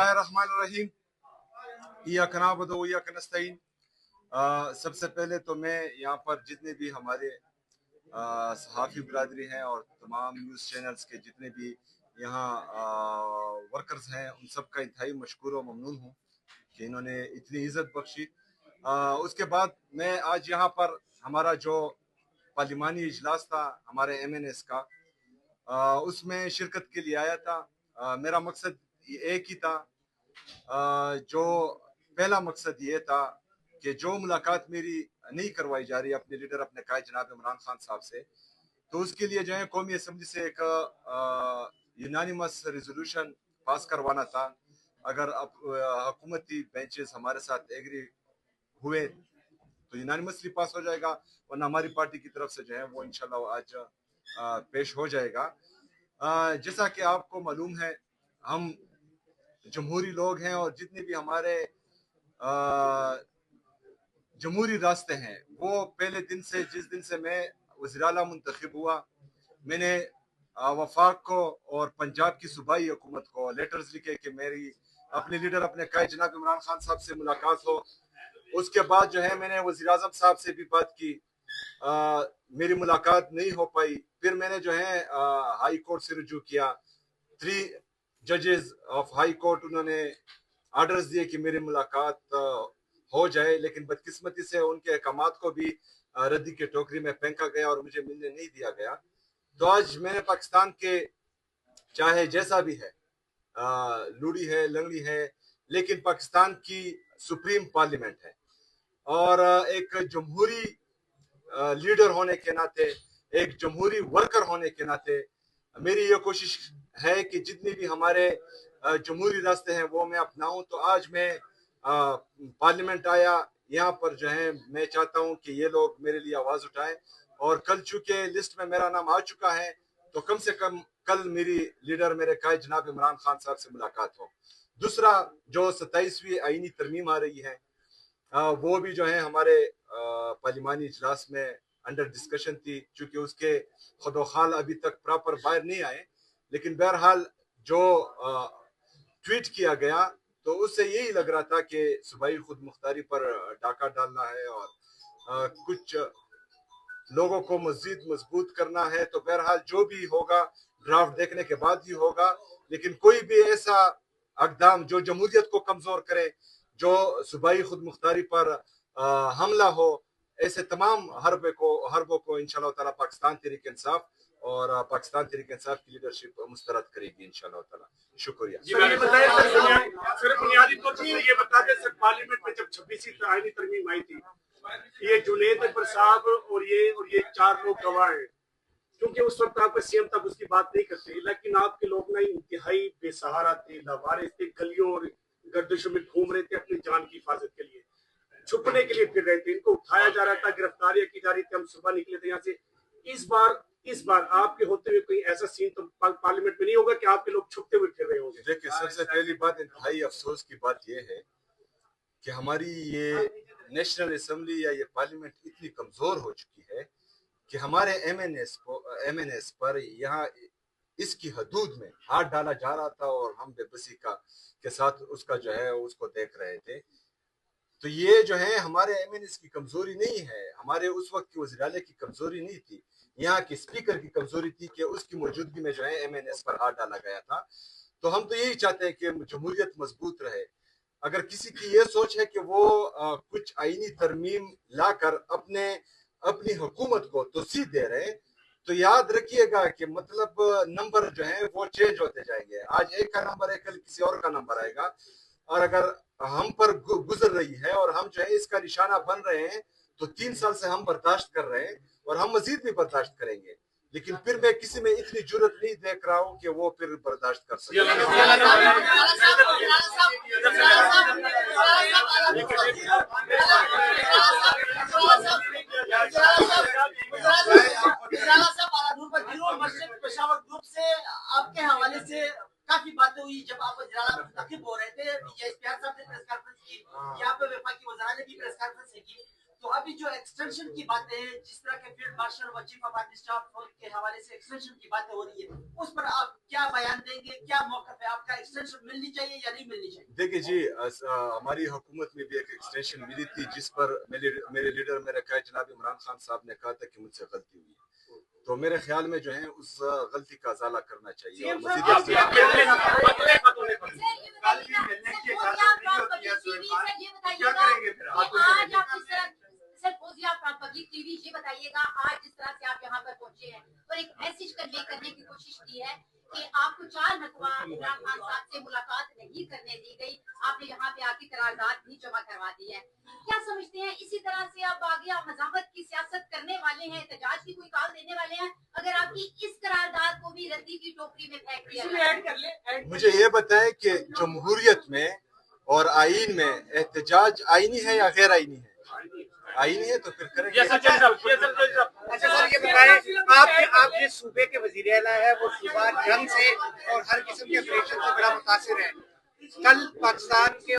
बिस्मिल्लाहिर्रहमानिर्रहीम। इय्याक नअबुदु व इय्याक नस्तईन। सबसे पहले तो मैं यहाँ पर जितने भी हमारे सहाफ़ी बिरादरी हैं और तमाम न्यूज़ चैनल्स के जितने भी यहाँ वर्कर्स हैं, उन सब का इंतहाई मशकूर व ममनून हूँ कि इन्होंने इतनी इज़्ज़त बख्शी। उसके बाद मैं आज यहाँ पर हमारा जो पार्लिमानी इजलास था हमारे MNS का, उसमें शिरकत के लिए आया था। मेरा मकसद एक ही था। जो पहला मकसद ये था कि जो मुलाकात मेरी नहीं करवाई जा रही अपने लीडर अपने कायद जनाब इमरान खान साहब से, तो उसके लिए जो है कौमी असम्बली से एक यूनानिमस रेजोल्यूशन पास करवाना था। अगर अब हुकूमती बेंचेस हमारे साथ एग्री हुए तो यूनानिमसली पास हो जाएगा, वरना हमारी पार्टी की तरफ से जो है वो इंशाल्लाह आज पेश हो जाएगा। जैसा कि आपको मालूम है, हम जमहूरी लोग हैं और जितने भी हमारे जमहूरी रास्ते हैं, वो पहले दिन से, जिस दिन से मैं वज़ीर आला मुंतखब हुआ, मैंने वफाक को और पंजाब की सूबाई हुकूमत को लेटर्स लिखे कि मेरी अपने लीडर अपने कायद जनाब इमरान खान साहब से मुलाकात हो। उसके बाद जो है मैंने वज़ीर आज़म साहब से भी बात की, मेरी मुलाकात नहीं हो पाई। फिर मैंने जो है हाई कोर्ट से रुजू किया। 3 जजेस ऑफ हाई कोर्ट उन्होंने ऑर्डर्स दिए कि मेरी मुलाकात हो जाए, लेकिन बदकिस्मती से उनके अहकामात को भी रद्दी के टोकरी में फेंका गया और मुझे मिलने नहीं दिया गया। तो आज मैंने पाकिस्तान के, चाहे जैसा भी है, लूड़ी है लंगड़ी है, लेकिन पाकिस्तान की सुप्रीम पार्लियामेंट है और एक जमहूरी लीडर होने के नाते, एक जमहूरी वर्कर होने के नाते मेरी ये कोशिश है कि जितने भी हमारे जमहूरी रास्ते हैं वो मैं अपनाऊं। तो आज मैं पार्लियामेंट आया, यहाँ पर जो है मैं चाहता हूं कि ये लोग मेरे लिए आवाज उठाएं, और कल चूंकि लिस्ट में मेरा नाम आ चुका है तो कम से कम कल मेरी लीडर मेरे कायद जनाब इमरान खान साहब से मुलाकात हो। दूसरा, जो 27वीं आईनी तरमीम आ रही है, वो भी जो है हमारे पार्लिमानी इजलास में अंडर डिस्कशन थी, चूंकि उसके खुदोखाल अभी तक प्रॉपर बाहर नहीं आए, लेकिन बहरहाल जो ट्वीट किया गया तो उससे यही लग रहा था कि सूबाई खुद मुख्तारी पर डाका डालना है और कुछ लोगों को मजीद मजबूत करना है। तो बहरहाल जो भी होगा ड्राफ्ट देखने के बाद ही होगा, लेकिन कोई भी ऐसा अकदाम जो जमहूरियत को कमजोर करे, जो सूबाई खुद मुख्तारी पर हमला हो, ऐसे तमाम हरबों को इंशाल्लाह ताला पाकिस्तान तहरीक इंसाफ और पाकिस्तान तहरीक इंसाफ की लीडरशिप मुस्तरद करेगी इंशाल्लाह ताला। शुक्रिया। सर, बुनियादी तौर पर ये बता दें, सर पार्लियामेंट में जब 26वीं आईनी तरमीम आई थी, ये जुनैद अकबर साहब और ये 4 लोग गवाह हैं, क्योंकि उस वक्त आपका सीएम तक उसकी बात नहीं करते, लेकिन आपके लोग ना इंतहाई बेसहारा थे, लावारिस थे, गलियों और गर्दिशों में घूम रहे थे अपनी जान की हिफाजत के लिए, छुपने के लिए फिर रहे थे, इनको उठाया जा रहा था, गिरफ्तारियां की जा रही थी, हम सुबह निकले थे यहाँ से। इस बार आपके होते हुए कोई ऐसा सीन तो पार्लियामेंट में नहीं होगा कि आपके लोग छुपते हुए फिर रहे होंगे? देखिए, सबसे पहली बात, इंतहाई अफसोस की बात यह है कि हमारी ये नेशनल असेंबली या ये पार्लियामेंट इतनी कमजोर हो चुकी है कि हमारे MNS पर यहाँ इसकी हदूद में हाथ डाला जा रहा था और हम बेबसी के साथ उसका जो है उसको देख रहे थे। तो ये जो है हमारे MNS की कमजोरी नहीं है, हमारे उस वक्त की वज़ीर आला की कमजोरी नहीं थी, यहाँ के स्पीकर की कमजोरी थी कि उसकी मौजूदगी में जो है MNS पर हाथ डाला गया था। तो हम तो यही चाहते हैं कि जमहूरियत मजबूत रहे। अगर किसी की ये सोच है कि वो कुछ आईनी तरमीम लाकर अपनी हुकूमत को तोसी दे रहे, तो याद रखिएगा कि मतलब नंबर जो है वो चेंज होते जाएंगे। आज एक का नंबर है, कल किसी और का नंबर आएगा, और अगर हम पर गुजर रही है और हम जो है इसका निशाना बन रहे हैं, तो 3 साल से हम बर्दाश्त कर रहे हैं और हम मजीद भी बर्दाश्त करेंगे, लेकिन फिर मैं किसी में इतनी जरूरत नहीं देख रहा हूं कि वो फिर बर्दाश्त कर सके। आपके हवाले से काफी बातें हुई जब आप मुंतखब हो रहे थे, यहाँ पे वफाकी वज़ीर ने भी प्रेस कॉन्फ्रेंस की, तो अभी जो एक्सटेंशन की बातें हैं, जिस तरह के फील्ड मार्शल व चीफ ऑफ आर्मी स्टाफ के हवाले से एक्सटेंशन की बातें हो रही है, उस पर आप क्या बयान देंगे? क्या मौका पे आपका एक्सटेंशन मिलनी चाहिए या नहीं मिलनी चाहिए? देखिए जी, हमारी हुकूमत में भी एक एक्सटेंशन मिली थी, जिस पर मेरे लीडर मेरा क्या जनाब इमरान खान साहब ने कहा था कि मुझसे गलती हुई, तो मेरे ख्याल में जो है उस गलती का अजाला करना चाहिए। और पब्लिक टीवी ये बताइएगा, आज जिस तरह से आप यहाँ पर पहुंचे हैं और एक मैसेज कन्वे करने की कोशिश की है कि आपको 4 मरतबा इमरान खान साहब से मुलाकात नहीं करने दी गई, आपने यहाँ पे आके करारदाद भी जमा करवा दी है, क्या समझते हैं इसी तरह से आप आगे मज़ाहमत की सियासत करने वाले हैं, एहतजाज की कोई कॉल देने वाले हैं अगर आपकी इस करारदाद को भी रद्दी की टोकरी में फेंक दिया जाए? मुझे ये बताएं कि जमहूरियत में और आईन में एहतजाज आईनी है या गैर आईनी है? आईनी है तो फिर करेंगे। अच्छा सर, ये बताएं, आप जिस सूबे के वजीर आला है वो सूबा जंग से और हर किस्म के ऑपरेशन से बड़ा मुतासिर है। कल पाकिस्तान के